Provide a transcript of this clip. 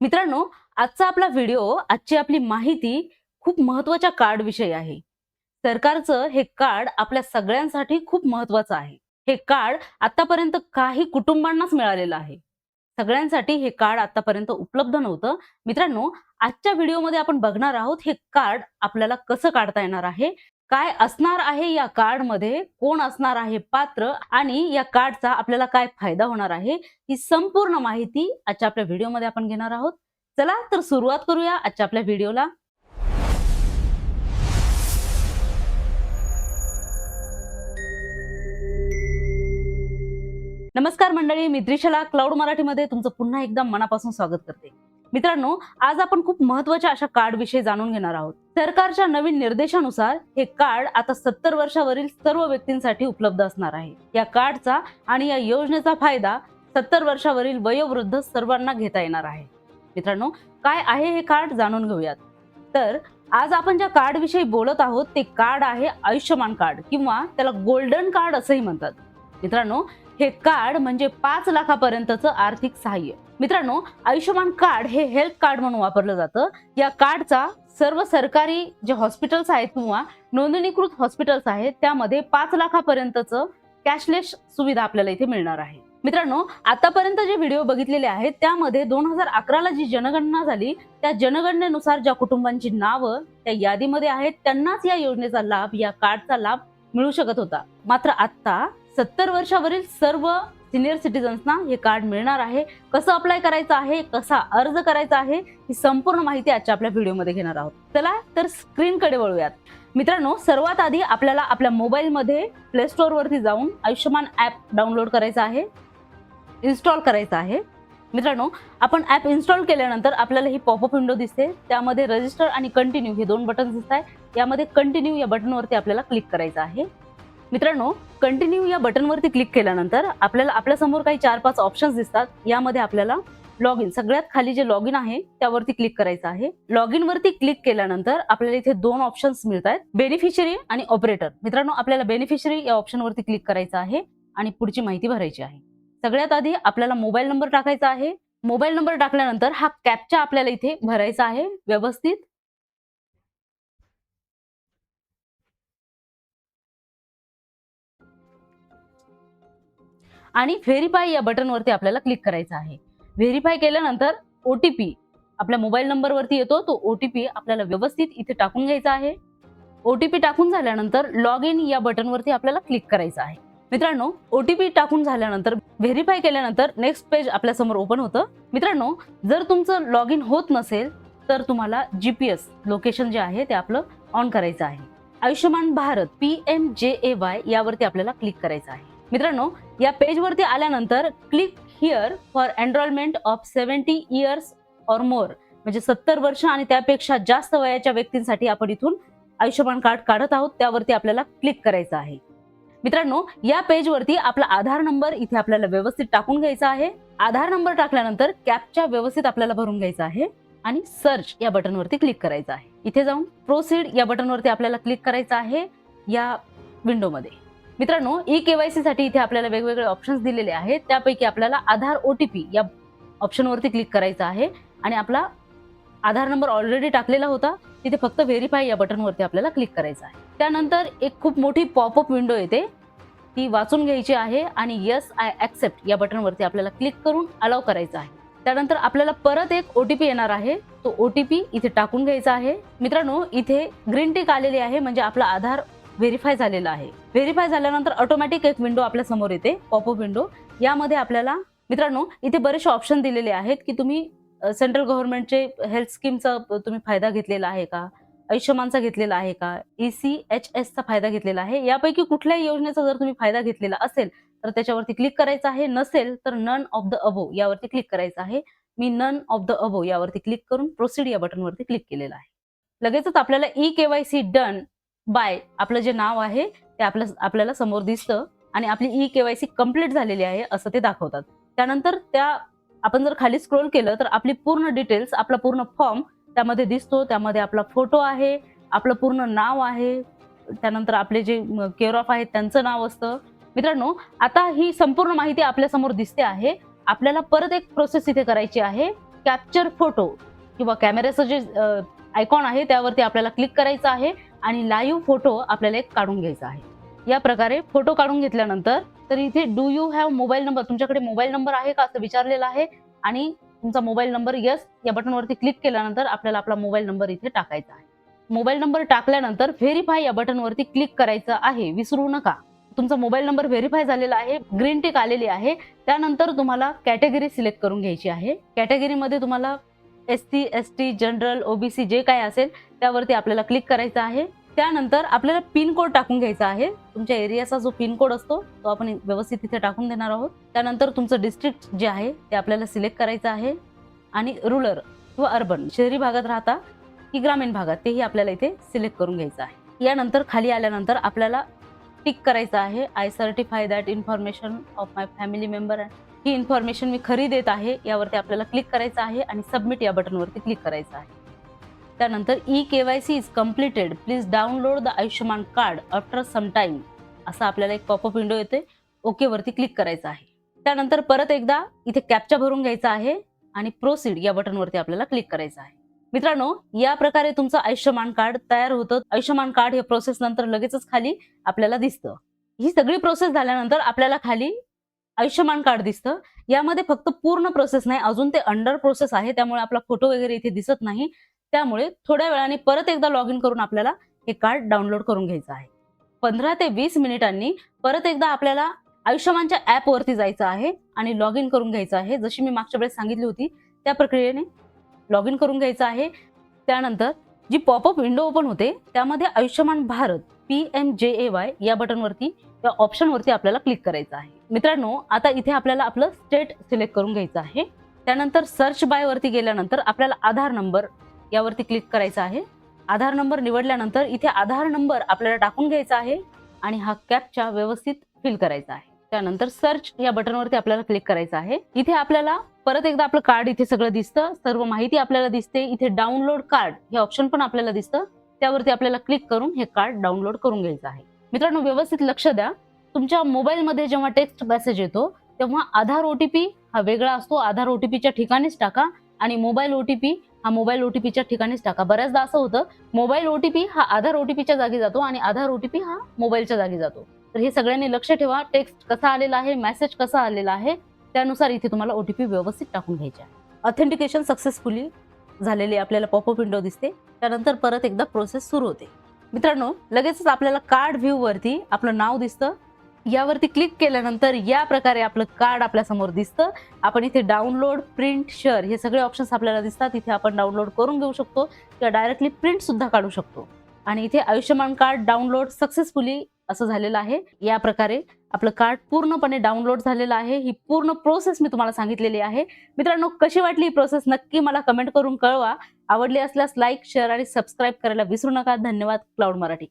मित्रांनो, आजचा आपला व्हिडिओ, आजची आपली माहिती खूप महत्त्वाच्या कार्ड विषयी आहे. सरकारचं हे कार्ड आपल्या सगळ्यांसाठी खूप महत्त्वाचं आहे. हे कार्ड आतापर्यंत काही कुटुंबांनाच मिळालेलं आहे. सगळ्यांसाठी हे कार्ड आतापर्यंत उपलब्ध नव्हतं. मित्रांनो, आजच्या व्हिडिओमध्ये आपण बघणार आहोत हे कार्ड आपल्याला कसं काढता येणार आहे, काय असणार आहे या कार्डमध्ये, कोण असणार आहे पात्र आणि या कार्डचा आपल्याला काय फायदा होणार आहे, ही संपूर्ण माहिती आजच्या आपल्या व्हिडिओमध्ये आपण घेणार आहोत. चला तर सुरुवात करूया आजच्या आपल्या व्हिडिओला. नमस्कार मंडळी, मी त्रिशला क्लाउड मराठीमध्ये तुमचं पुन्हा एकदा मनापासून स्वागत करते. मित्रांनो, आज आपण खूप महत्त्वाच्या अशा कार्ड विषयी जाणून घेणार आहोत. सरकारच्या नवीन निर्देशानुसार हे कार्ड आता 70 वर्षावरील सर्व व्यक्तींसाठी उपलब्ध असणार आहे. या कार्डचा आणि या योजनेचा फायदा 70 वर्षावरील वयोवृद्ध सर्वांना घेता येणार आहे. मित्रांनो, काय आहे हे कार्ड जाणून घेऊयात. तर आज आपण ज्या कार्ड विषयी बोलत आहोत ते कार्ड आहे आयुष्यमान कार्ड किंवा त्याला गोल्डन कार्ड असंही म्हणतात. मित्रांनो, हे कार्ड म्हणजे 5 लाखापर्यंतचं आर्थिक सहाय्य. मित्रांनो, आयुष्यमान कार्ड हे हेल्थ कार्ड म्हणून वापरलं जातं. या कार्डचा सर्व सरकारी जे हॉस्पिटल्स आहेत किंवा नोंदणीकृत हॉस्पिटल्स आहेत त्यामध्ये 5 लाखापर्यंतचं कॅशलेस सुविधा आपल्याला इथे मिळणार आहे. मित्रांनो, आतापर्यंत जे व्हिडिओ बघितलेले आहेत त्यामध्ये 2011ला जी जनगणना झाली त्या जनगणनेनुसार ज्या कुटुंबांची नावं त्या यादीमध्ये आहेत त्यांनाच या योजनेचा लाभ, या कार्डचा लाभ मिळू शकत होता. मात्र आता 70 वर्षावरील सर्व सिनियर सिटीजन्सना हे कार्ड मिळणार आहे. कसं अप्लाय करायचं आहे, कसा अर्ज करायचा आहे, ही संपूर्ण माहिती आजच्या आपल्या व्हिडिओमध्ये घेणार आहोत. चला तर स्क्रीनकडे वळूयात. मित्रांनो, सर्वात आधी आपल्याला आपल्या मोबाईलमध्ये प्ले स्टोअर वरती जाऊन आयुष्यमान ॲप डाउनलोड करायचं आहे, इन्स्टॉल करायचं आहे. मित्रांनो, आपण ॲप इन्स्टॉल केल्यानंतर आपल्याला ही पॉपअप विंडो दिसते. त्यामध्ये रजिस्टर आणि कंटिन्यू हे 2 बटन दिसत आहेत. यामध्ये कंटिन्यू या बटनवरती आपल्याला क्लिक करायचं आहे. मित्रांनो, कंटिन्यू या बटनवरती क्लिक केल्यानंतर आपल्याला आपल्यासमोर काही 4-5 ऑप्शन्स दिसतात. यामध्ये आपल्याला लॉग इन, सगळ्यात खाली जे लॉग इन आहे त्यावरती क्लिक करायचं आहे. लॉग इन वरती क्लिक केल्यानंतर आपल्याला इथे 2 ऑप्शन्स मिळतात, बेनिफिशरी आणि ऑपरेटर. मित्रांनो, आपल्याला बेनिफिशरी या ऑप्शनवरती क्लिक करायचं आहे आणि पुढची माहिती भरायची आहे. सगळ्यात आधी आपल्याला मोबाईल नंबर टाकायचा आहे. मोबाईल नंबर टाकल्यानंतर हा कॅप्चा आपल्याला इथे भरायचा आहे व्यवस्थित. आणि व्हेरीफाय या बटनवरती आपल्याला क्लिक करायचं आहे. व्हेरीफाय केल्यानंतर ओटीपी आपल्या मोबाईल नंबरवरती येतो. तो ओटीपी आपल्याला व्यवस्थित इथे टाकून घ्यायचा आहे. ओटीपी टाकून झाल्यानंतर लॉग इन या बटनवरती आपल्याला क्लिक करायचं आहे. मित्रांनो, ओटीपी टाकून झाल्यानंतर व्हेरीफाय केल्यानंतर नेक्स्ट पेज आपल्या समोर ओपन होतं. मित्रांनो, जर तुमचं लॉग इन होत नसेल तर तुम्हाला जीपीएस लोकेशन जे आहे ते आपलं ऑन करायचं आहे. आयुष्यमान भारत PMJAY यावरती आपल्याला क्लिक करायचं आहे. मित्रांनो, या पेजवरती आल्यानंतर click here for enrolment of 70 years or more, म्हणजे 70 वर्ष आणि त्यापेक्षा जास्त वयाच्या व्यक्तींसाठी आपण इथून आयुष्यमान कार्ड काढत आहोत. त्यावरती आपल्याला क्लिक करायचं आहे. मित्रांनो, या पेजवरती आपला आधार नंबर इथे आपल्याला व्यवस्थित टाकून घ्यायचा आहे. आधार नंबर टाकल्यानंतर कॅप्चा व्यवस्थित आपल्याला भरून घ्यायचा आहे आणि सर्च या बटनवरती क्लिक करायचं आहे. इथे जाऊन प्रोसीड या बटनवरती आपल्याला क्लिक करायचं आहे या विंडोमध्ये. मित्रांनो, ई-केवायसी साठी इथे आपल्याला वेगवेगळे ऑप्शन्स दिलेले आहेत. त्यापैकी आपल्याला आधार OTP या ऑप्शनवरती क्लिक करायचं आहे आणि आपला आधार नंबर ऑलरेडी टाकलेला होता. तिथे फक्त व्हेरीफाय या बटनवरती आपल्याला क्लिक करायचं आहे. त्यानंतर एक खूप मोठी पॉपअप विंडो येते, ती वाचून घ्यायची आहे आणि येस आय ॲक्सेप्ट या बटनवरती आपल्याला क्लिक करून अलाउ करायचं आहे. त्यानंतर आपल्याला परत एक OTP येणार आहे. तो OTP इथे टाकून घ्यायचा आहे. मित्रांनो, इथे ग्रीन टिक आलेली आहे म्हणजे आपला आधार व्हेरीफाय झालेला आहे. व्हेरीफाय झाल्यानंतर ऑटोमॅटिक एक विंडो आपल्या समोर येते, पॉपअप विंडो. यामध्ये आपल्याला मित्रांनो इथे बरेचसे ऑप्शन दिलेले आहेत की तुम्ही सेंट्रल गव्हर्नमेंटचे हेल्थ स्कीमचा तुम्ही फायदा घेतलेला आहे का, आयुष्यमानचा घेतलेला आहे का, ECHSचा फायदा घेतलेला आहे. यापैकी कुठल्याही योजनेचा जर तुम्ही फायदा घेतलेला असेल तर त्याच्यावरती क्लिक करायचं आहे. नसेल तर नन ऑफ द अबोव यावरती क्लिक करायचं आहे. मी नन ऑफ द अबोव यावरती क्लिक करून प्रोसीड या बटनवरती क्लिक केलेलं आहे. लगेचच आपल्याला ई-केवायसी डन बाय आपलं जे नाव आहे ते आपल्याला समोर दिसतं आणि आपली ई-केवायसी कंप्लीट झालेली आहे असं ते दाखवतात. त्यानंतर आपण जर खाली स्क्रोल केलं तर आपली पूर्ण डिटेल्स, आपला पूर्ण फॉर्म त्यामध्ये दिसतो. त्यामध्ये आपला फोटो आहे, आपलं पूर्ण नाव आहे, त्यानंतर आपले जे केअर ऑफ आहेत त्यांचं नाव असतं. मित्रांनो, आता ही संपूर्ण माहिती आपल्या समोर दिसते आहे. आपल्याला परत एक प्रोसेस इथे करायची आहे. कॅप्चर फोटो किंवा कॅमेऱ्याचं जे आयकॉन आहे त्यावरती आपल्याला क्लिक करायचं आहे आणि लाईव्ह फोटो आपल्याला एक काढून घ्यायचा आहे. या प्रकारे फोटो काढून घेतल्यानंतर तर इथे do you have mobile number, तुमच्याकडे मोबाईल नंबर आहे का असं विचारलेलं आहे आणि तुमचा मोबाईल नंबर यस या बटनवरती क्लिक केल्यानंतर आपल्याला आपला मोबाईल नंबर इथे टाकायचा आहे. मोबाईल नंबर टाकल्यानंतर व्हेरीफाय या बटनवरती क्लिक करायचं आहे, विसरू नका. तुमचा मोबाईल नंबर व्हेरीफाय झालेला आहे, ग्रीन टिक आलेली आहे. त्यानंतर तुम्हाला कॅटेगरी सिलेक्ट करून घ्यायची आहे. कॅटेगरीमध्ये तुम्हाला SC, ST, जनरल, OBC जे काय असेल त्यावरती आपल्याला क्लिक करायचं आहे. त्यानंतर आपल्याला पिन कोड टाकून घ्यायचा आहे. तुमच्या एरियाचा जो पिन कोड असतो तो आपण व्यवस्थित इथे टाकून देणार आहोत. त्यानंतर तुमचं डिस्ट्रिक्ट जे आहे ते आपल्याला सिलेक्ट करायचं आहे आणि रुरल किंवा अर्बन, शहरी भागात राहता की ग्रामीण भागात, तेही आपल्याला इथे सिलेक्ट करून घ्यायचं आहे. यानंतर खाली आल्यानंतर आपल्याला टिक करायचं आहे, I certify that information of my family member, ही इन्फॉर्मेशन मी खरी देत आहे यावरती आपल्याला क्लिक करायचं आहे आणि सबमिट या बटनवरती क्लिक करायचं आहे. त्यानंतर KYC is completed, please download the Ayushman card after some time असं आपल्याला एक पॉपअप विंडो येते. ओके वरती क्लिक करायचं आहे. त्यानंतर परत एकदा इथे कॅप्चा भरून घ्यायचा आहे आणि प्रोसीड या बटनवरती आपल्याला क्लिक करायचं आहे. मित्रांनो, या प्रकारे तुमचं आयुष्यमान कार्ड तयार होतं. आयुष्यमान कार्ड हे प्रोसेस नंतर लगेचच खाली आपल्याला दिसतं. ही सगळी प्रोसेस झाल्यानंतर आपल्याला खाली आयुष्यमान कार्ड दिसतं. यामध्ये फक्त पूर्ण प्रोसेस नाही, अजून ते अंडर प्रोसेस आहे, त्यामुळे आपला फोटो वगैरे इथे दिसत नाही. त्यामुळे थोड्या वेळाने परत एकदा लॉग इन करून आपल्याला हे कार्ड डाउनलोड करून घ्यायचं आहे. 15 ते 20 मिनिटांनी परत एकदा आपल्याला आयुष्यमानच्या ऍप वरती जायचं आहे आणि लॉग इन करून घ्यायचं आहे. जशी मी मागच्या वेळेस सांगितली होती त्या प्रक्रियेने लॉग इन करून घ्यायचं आहे. त्यानंतर जी पॉपअप विंडो ओपन होते त्यामध्ये आयुष्यमान भारत PMJAY या बटनवरती या ऑप्शनवरती आपल्याला क्लिक करायचं आहे. मित्रांनो, आता इथे आपल्याला आपलं स्टेट सिलेक्ट करून घ्यायचं आहे. त्यानंतर सर्च बाय वरती गेल्यानंतर आपल्याला आधार नंबर यावरती क्लिक करायचं आहे. आधार नंबर निवडल्यानंतर इथे आधार नंबर आपल्याला टाकून घ्यायचा आहे आणि हा कॅप्चा व्यवस्थित फिल करायचा आहे. त्यानंतर सर्च या बटनवरती आपल्याला क्लिक करायचं आहे. इथे आपल्याला परत एकदा आपलं कार्ड इथे सगळं दिसतं, सर्व माहिती आपल्याला दिसते. इथे डाउनलोड कार्ड हे ऑप्शन पण आपल्याला दिसतं, त्यावरती आपल्याला क्लिक करून हे कार्ड डाउनलोड करून घ्यायचं आहे. मित्रांनो, व्यवस्थित लक्ष द्या. तुमच्या मोबाईलमध्ये जेव्हा टेक्स्ट मेसेज येतो तेव्हा आधार OTP हा वेगळा असतो, आधार OTPच्या ठिकाणीच टाका आणि मोबाईल OTP हा मोबाईल OTPच्या ठिकाणीच टाका. बऱ्याचदा असं होतं मोबाईल OTP हा आधार OTPच्या जागी जातो आणि आधार OTP हा मोबाईलच्या जागी जातो. तर हे सगळ्यांनी लक्ष ठेवा. टेक्स्ट कसा आलेला आहे, मेसेज कसा आलेला आहे त्यानुसार इथे तुम्हाला OTP व्यवस्थित टाकून घ्यायचे आहे. ऑथेंटिकेशन सक्सेसफुली झालेली आपल्याला पॉपअप विंडो दिसते. त्यानंतर परत एकदा प्रोसेस सुरू होते. मित्रांनो, लगेचच आपल्याला कार्ड व्ह्यू वरती आपलं नाव दिसतं. यावरती क्लिक केल्यानंतर या प्रकारे आपलं कार्ड आपल्या समोर दिसतं. आपण इथे डाउनलोड, प्रिंट, शेअर हे सगळे ऑप्शन्स आपल्याला दिसतात. इथे आपण डाउनलोड करून घेऊ शकतो किंवा डायरेक्टली प्रिंट सुद्धा काढू शकतो. आणि इथे आयुष्यमान कार्ड डाउनलोड सक्सेसफुली असं झालेलं आहे. या प्रकारे आपलं कार्ड पूर्णपणे डाउनलोड झालेलं आहे. ही पूर्ण प्रोसेस मी तुम्हाला सांगितलेली आहे. मित्रांनो, कशी वाटली ही प्रोसेस नक्की मला कमेंट करून कळवा. आवडली असल्यास लाईक, शेअर आणि सबस्क्राईब करायला विसरू नका. धन्यवाद. क्लाउड मराठी.